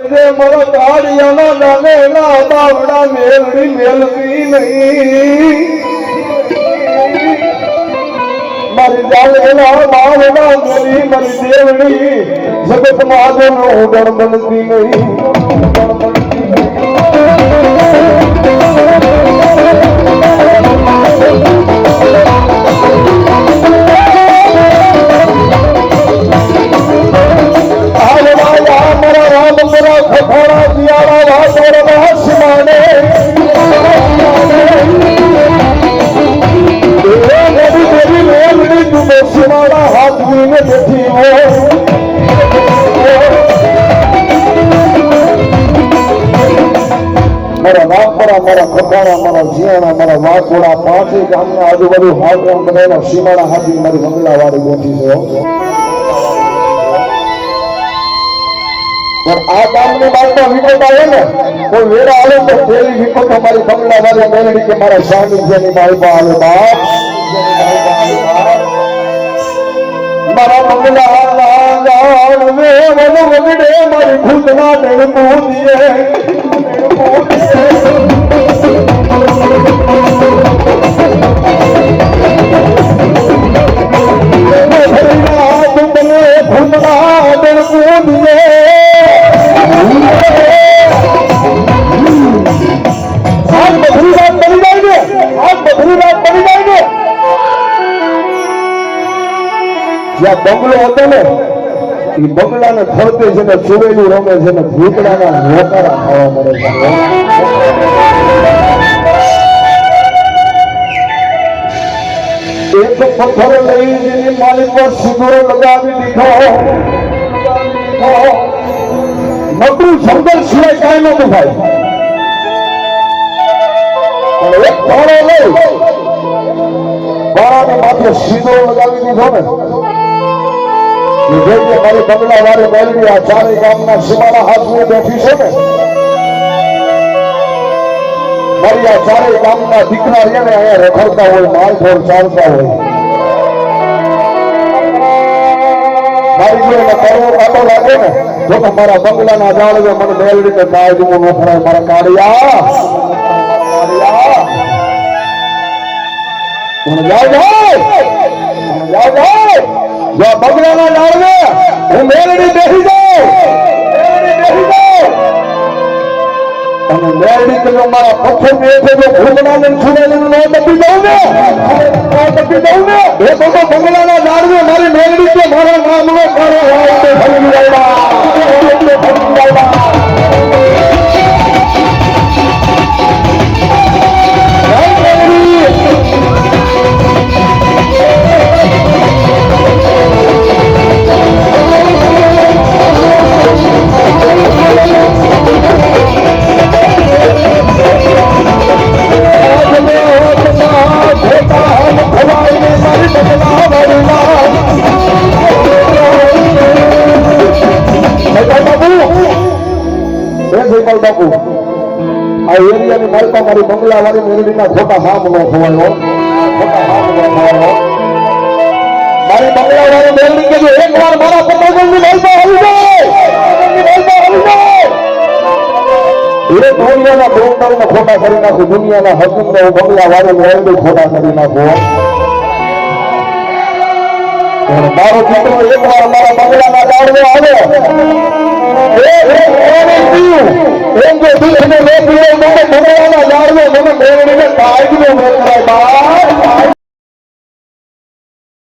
રે મારા કાળિયાના નાનેલા બાવડા મેલડી મેલવી નહીં મારી જાલેલા બાવડા મેલી મારી દેવડી જગત માધવનો ગણ બનતી નહીં ખોરા દિયાળા વાસોરના સિમાને દેવી મેલડી તું સિમાડા હાથ લઈને બેઠી હો મારા નાગપરા મારા ખખાણા મારા જીયાણા મારા વાકોડા પાંચે ગામના આજુબાજુ હાથ બધાના સિમાડા હાથી મારી બંગલા વાળી બેઠી છે આ ગામની બાજુમાં વિકોટ આવે ને કોઈ વેરા આવે તો પેલી વિકોટ અમારી બંગલા વાળી મેલડી કે મારા સ્વામીજીની માલપા આવે બાપ મારા બંગલા વે વનો વગડે મારી ખુદના ડણકું દિયે બંગલો હતો ને એ બંગલાને ફરતે છે ને સુરેલું રમે છે ને ભૂતડાના નોકરા ખાવા મળે છે એક પથ્થર લઈ જેની માલિક પર સિંદૂરો લગાવી દીધો નકરું સંઘર્ષ સિવાય કાંઈ નતું ભાઈ પણ એક ભાડો લઈ ભાડાને માથે સિંદૂરો લગાવી દીધો ને મારી બંગલા વાળી મેલડી આ ચારે ગામના સીમાના હાથમાં બેઠી છે ને મારી આ ચારે ગામના દીકરા છે ને અહીંયા રખડતા હોય માલખોર ચાલતા હોય મારી જો એને કરવો કાટો લાગે ને જો તો મારા બંગલાના જાળવે મને મેલડીને કાળજું ન ફરાય મારા કાળિયા જો બંગલાના ડાળવે હું મેલડી બેસી જાઉં અને મેલડી કે મારા પથ્થર ને જો ભૂતનાને છોડાવીને ન દબી દઉં ને એ તો બંગલાના ડાળવે મારી મેલડી કે મારા નામનો મારો હોય તો ભરી આવ્યા બાપુ આ એરિયાની માલપા મારી બંગલા વાળી મેલડીના ખોટા હામ ન થવાયો મારી બંગલા વાળી મેલડી કે એક વાર મારા પતંગની માલપા આવી જાય એ દુનિયાના ડોંગરને ખોટા કરી નાખું દુનિયાના હકીમને હું બંગલા વાળી મેલડી ખોટા કરી નાખું મારો દીકરો એક વાર મારા બંગલાના ડાળવે આવે એમ જો તું એને લે પીવો મને ભણવાના જાળવે મને મેળવીને કાઢ્યો મેં કરાય બા